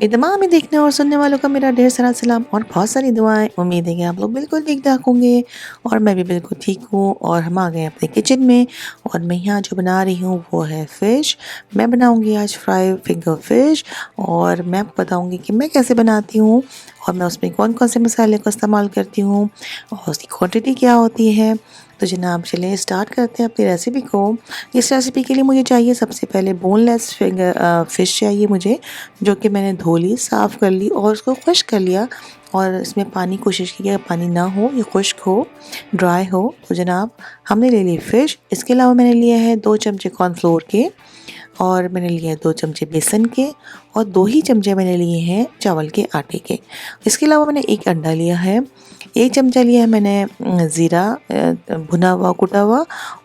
ये तमाम ही देखने और सुनने वालों का मेरा ढेर सारा सलाम और बहुत सारी दुआएं। उम्मीद है कि आप लोग बिल्कुल ठीक-ठाक होंगे और मैं भी बिल्कुल ठीक हूँ। और हम आ गए अपने किचन में और मैं यहाँ जो बना रही हूँ वो है फ़िश। मैं बनाऊँगी आज फ्राई फिंगर फ़िश और मैं आपको बताऊँगी कि मैं कैसे बनाती हूँ और मैं उसमें कौन-कौन से मसाले का इस्तेमाल करती हूँ और उसकी क्वांटिटी क्या होती है। तो जनाब चलिए स्टार्ट करते हैं अपनी रेसिपी को। इस रेसिपी के लिए मुझे चाहिए सबसे पहले बोनलेस फ़िश चाहिए मुझे, जो कि मैंने धो ली, साफ़ कर ली और उसको खुश्क कर लिया। और इसमें पानी कोशिश की कि पानी ना हो, ये खुश्क हो, ड्राई हो। तो जनाब हमने ले ली फ़िश। इसके अलावा मैंने लिया है 2 चमचे कॉर्नफ्लोर के और मैंने लिए हैं 2 चमचे बेसन के और 2 ही चमचे मैंने लिए हैं चावल के आटे के। इसके अलावा मैंने 1 अंडा लिया है, 1 चमचा लिया है मैंने ज़ीरा भुना हुआ, कुटा हुआ।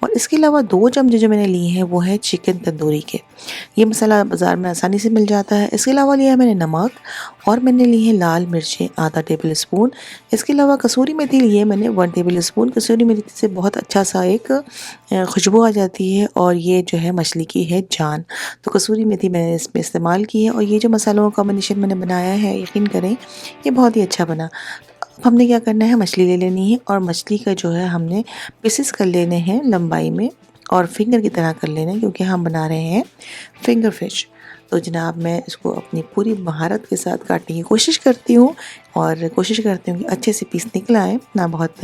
और इसके अलावा 2 चमचे जो मैंने लिए हैं वो है चिकन तंदूरी के। ये मसाला बाज़ार में आसानी से मिल जाता है। इसके अलावा लिया है मैंने नमक और मैंने ली है लाल मिर्चें आधा टेबल स्पून। इसके अलावा कसूरी मेथी ली है मैंने 1 टेबल स्पून। कसूरी मेथी से बहुत अच्छा सा एक खुशबू आ जाती है और ये जो है मछली की है जान। तो कसूरी मेथी मैंने इसमें इस्तेमाल की है और ये जो मसालों का कॉम्बिनेशन मैंने बनाया है, यकीन करें ये बहुत ही अच्छा बना। अब हमने क्या करना है, मछली ले लेनी है और मछली का जो है हमने पीसेस कर लेने हैं लंबाई में और फिंगर की तरह कर लेना है, क्योंकि हम बना रहे हैं फिंगर फिश। तो जनाब मैं इसको अपनी पूरी महारत के साथ काटने की कोशिश करती हूँ और कोशिश करती हूँ कि अच्छे से पीस निकल आए, ना बहुत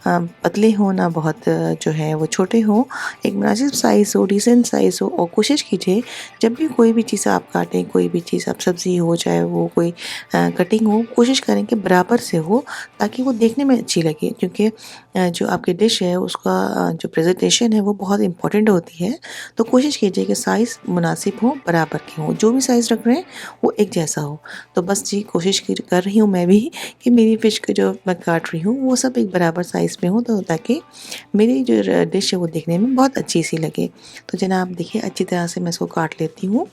पतले हों ना बहुत जो है वो छोटे हों, एक मुनासिब साइज़ हो, डिसेंट साइज़ हो। और कोशिश कीजिए जब भी कोई भी चीज़ आप काटें, कोई भी चीज़ आप सब्ज़ी हो चाहे वो कोई कटिंग हो, कोशिश करें कि बराबर से हो ताकि वो देखने में अच्छी लगे। क्योंकि जो आपकी डिश है उसका जो प्रेजेंटेशन है वो बहुत इंपॉर्टेंट होती है। तो कोशिश कीजिए कि साइज़ मुनासिब हो, बराबर के हो, जो भी साइज़ रख रहे हैं वो एक जैसा हो। तो बस जी कोशिश कर रही हूँ मैं भी कि मेरी फ़िश को जो मैं काट रही हूँ वो सब एक बराबर साइज़ में हो, तो ताकि मेरी जो डिश है वो दिखने में बहुत अच्छी सी लगे। तो जनाब देखिए अच्छी तरह से मैं इसको काट लेती हूँ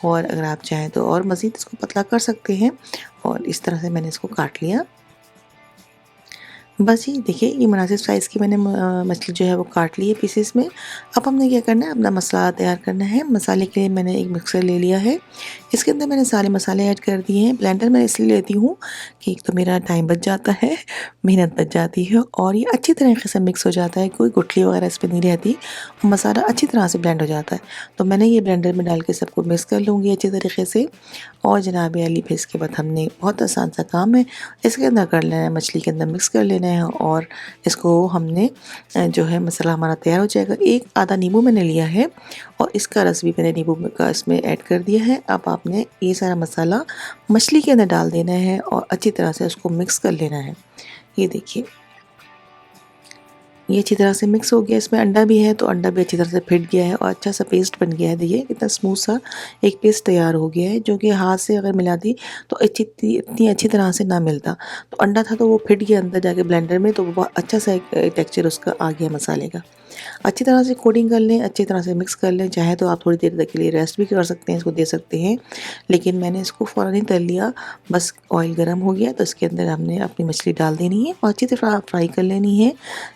और अगर आप चाहें तो और मज़ीद इसको पतला कर सकते हैं। और इस तरह से मैंने इसको काट लिया। बस ये देखिए ये मुनासिब साइज़ की मैंने मछली जो है वो काट ली है पीसेस में। अब हमने क्या करना है, अपना मसाला तैयार करना है। मसाले के लिए मैंने एक मिक्सर ले लिया है। इसके अंदर मैंने सारे मसाले ऐड कर दिए हैं। ब्लेंडर मैं इसलिए लेती हूँ कि एक तो मेरा टाइम बच जाता है, मेहनत बच जाती है और ये अच्छी तरीके से मिक्स हो जाता है, कोई गुठली वगैरह इसमें नहीं रहती और मसाला अच्छी तरह से ब्लेंड हो जाता है। तो मैंने ये ब्लेंडर में डाल के सबको मिक्स कर लूँगी अच्छी तरीके से। और जनाब अली फिर इसके बाद हमने बहुत आसान सा काम है, इसके अंदर कर लेना है, मछली के अंदर मिक्स कर लेना है और इसको हमने जो है मसाला हमारा तैयार हो जाएगा। एक आधा नींबू मैंने लिया है और इसका रस भी मैंने नींबू का इसमें ऐड कर दिया है। अब आपने ये सारा मसाला मछली के अंदर डाल देना है और अच्छी तरह से उसको मिक्स कर लेना है। ये देखिए ये अच्छी तरह से मिक्स हो गया। इसमें अंडा भी है तो अंडा भी अच्छी तरह से फिट गया है और अच्छा सा पेस्ट बन गया है। देखिए कितना स्मूथ सा एक पेस्ट तैयार हो गया है, जो कि हाथ से अगर मिला दी तो इतनी अच्छी तरह से ना मिलता। तो अंडा था तो वो फिट गया अंदर जाके ब्लेंडर में, तो वो बहुत अच्छा सा एक टेक्सचर उसका आ गया मसाले का। अच्छी तरह से कोटिंग कर लें, अच्छी तरह से मिक्स कर लें। चाहे तो आप थोड़ी देर तक के लिए रेस्ट भी कर सकते हैं, इसको दे सकते हैं, लेकिन मैंने इसको फ़ौरन ही तल लिया। बस ऑयल गर्म हो गया तो इसके अंदर हमने अपनी मछली डाल देनी है और अच्छी तरह फ्राई कर लेनी है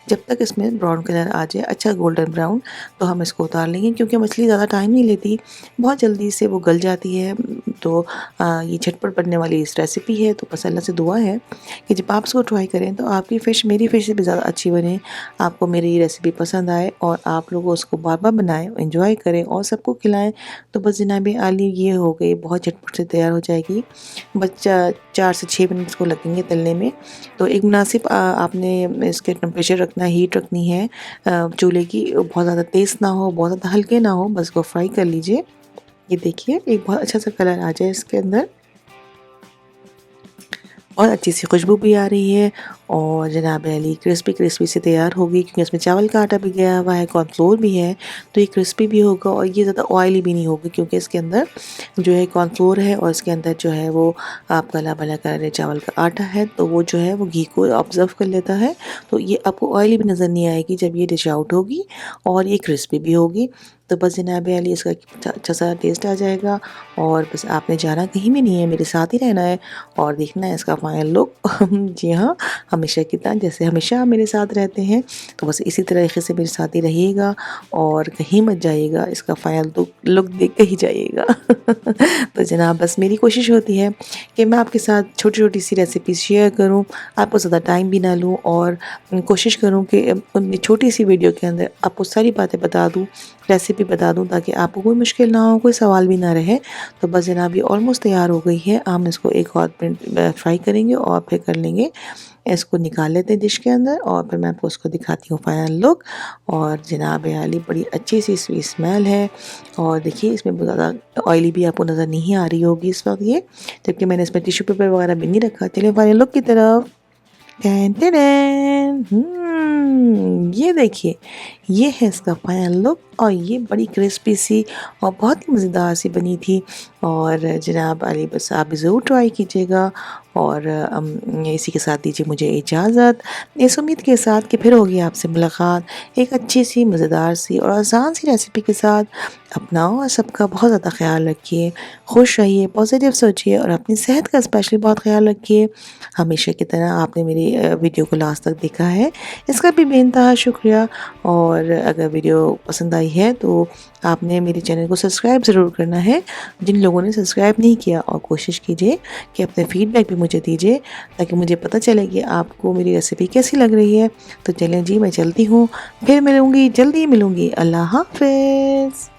जब तक इसमें ब्राउन कलर आ जाए, अच्छा गोल्डन ब्राउन। तो हम इसको उतार लेंगे क्योंकि मछली ज़्यादा टाइम नहीं लेती, बहुत जल्दी से वो गल जाती है। तो ये झटपट बनने वाली इस रेसिपी है। तो बस अल्लाह से दुआ है कि जब आप इसको ट्राई करें तो आपकी फ़िश मेरी फ़िश से भी ज़्यादा अच्छी बने, आपको मेरी ये रेसिपी पसंद आए और आप लोग उसको बार-बार बनाएँ, एंजॉय करें और सबको खिलाएँ। तो बस जनाबे आली ये हो गई, बहुत झटपट से तैयार हो जाएगी। बस 4 से 6 मिनट इसको लगेंगे तलने में। तो एक मुनासिब आपने इसके टेम्परेचर रखना है, हीट रखनी है चूल्हे की, बहुत ज़्यादा तेज़ ना हो, बहुत ज़्यादा हल्के ना हो, बस इसको फ्राई कर लीजिए। ये देखिए एक बहुत अच्छा सा कलर आ जाए इसके अंदर और अच्छी सी खुशबू भी आ रही है और जनाब अली क्रिस्पी क्रिस्पी से तैयार होगी, क्योंकि इसमें चावल का आटा भी गया हुआ है, कॉर्नफ्लोर भी है, तो ये क्रिस्पी भी होगा और ये ज़्यादा ऑयली भी नहीं होगी, क्योंकि इसके अंदर जो है कॉर्नफ्लोर है और इसके अंदर जो है वो आप गला भला कर चावल का आटा है, तो वो जो है वो घी को ऑब्जर्व कर लेता है। तो ये आपको ऑयली भी नज़र नहीं आएगी जब ये डिश आउट होगी और ये क्रिस्पी भी होगी। तो बस जनाब अली इसका अच्छा सा टेस्ट आ जाएगा और बस आपने जाना कहीं भी नहीं है, मेरे साथ ही रहना है और देखना है इसका फाइनल लुक। जी हाँ, हमेशा की तरह जैसे हमेशा आप मेरे साथ रहते हैं, तो बस इसी तरीके से मेरे साथ ही रहिएगा और कहीं मत जाइएगा, इसका फाइनल लुक देख के ही जाइएगा। तो जनाब बस मेरी कोशिश होती है कि मैं आपके साथ छोटी छोटी सी रेसिपी शेयर करूं, आपको ज़्यादा टाइम भी ना लूं और कोशिश करूं कि उनकी छोटी सी वीडियो के अंदर आपको सारी बातें बता दूं, रेसिपी बता दूं, ताकि आपको कोई मुश्किल ना हो, कोई सवाल भी ना रहे। तो बस जनाब ये ऑलमोस्ट तैयार हो गई है। हम इसको एक और मिनट फ्राई करेंगे और फिर कर लेंगे, इसको निकाल लेते हैं डिश के अंदर और फिर मैं आपको उसको दिखाती हूँ फाइनल लुक। और जनाब आली बड़ी अच्छी सी स्मेल है और देखिए इसमें बहुत ज़्यादा ऑयली भी आपको नज़र नहीं आ रही होगी इस वक्त ये, जबकि मैंने इसमें टिश्यू पेपर वगैरह भी नहीं रखा। चलिए फाइनल लुक की तरफ। टैन टैन, ये देखिए, ये है इसका फाइनल लुक और ये बड़ी क्रिस्पी सी और बहुत ही मज़ेदार सी बनी थी। और जनाब अली बस आप भी ज़रूर ट्राई कीजिएगा और इसी के साथ दीजिए मुझे इजाज़त, इस उम्मीद के साथ कि फिर होगी आपसे मुलाकात एक अच्छी सी मज़ेदार सी और आसान सी रेसिपी के साथ। अपना और सबका बहुत ज़्यादा ख्याल रखिए, खुश रहिए, पॉजिटिव सोचिए और अपनी सेहत का स्पेशली बहुत ख्याल रखिए। हमेशा की तरह आपने मेरी वीडियो को लास्ट तक देखा है, इसका भी बेइंतहा शुक्रिया। और अगर वीडियो पसंद आई है तो आपने मेरे चैनल को सब्सक्राइब ज़रूर करना है, जिन लोगों ने सब्सक्राइब नहीं किया, और कोशिश कीजिए कि अपने फीडबैक भी मुझे दीजिए ताकि मुझे पता चले कि आपको मेरी रेसिपी कैसी लग रही है। तो चलें जी, मैं चलती हूँ, फिर मिलूँगी, जल्दी मिलूँगी। अल्लाह हाफ़िज़।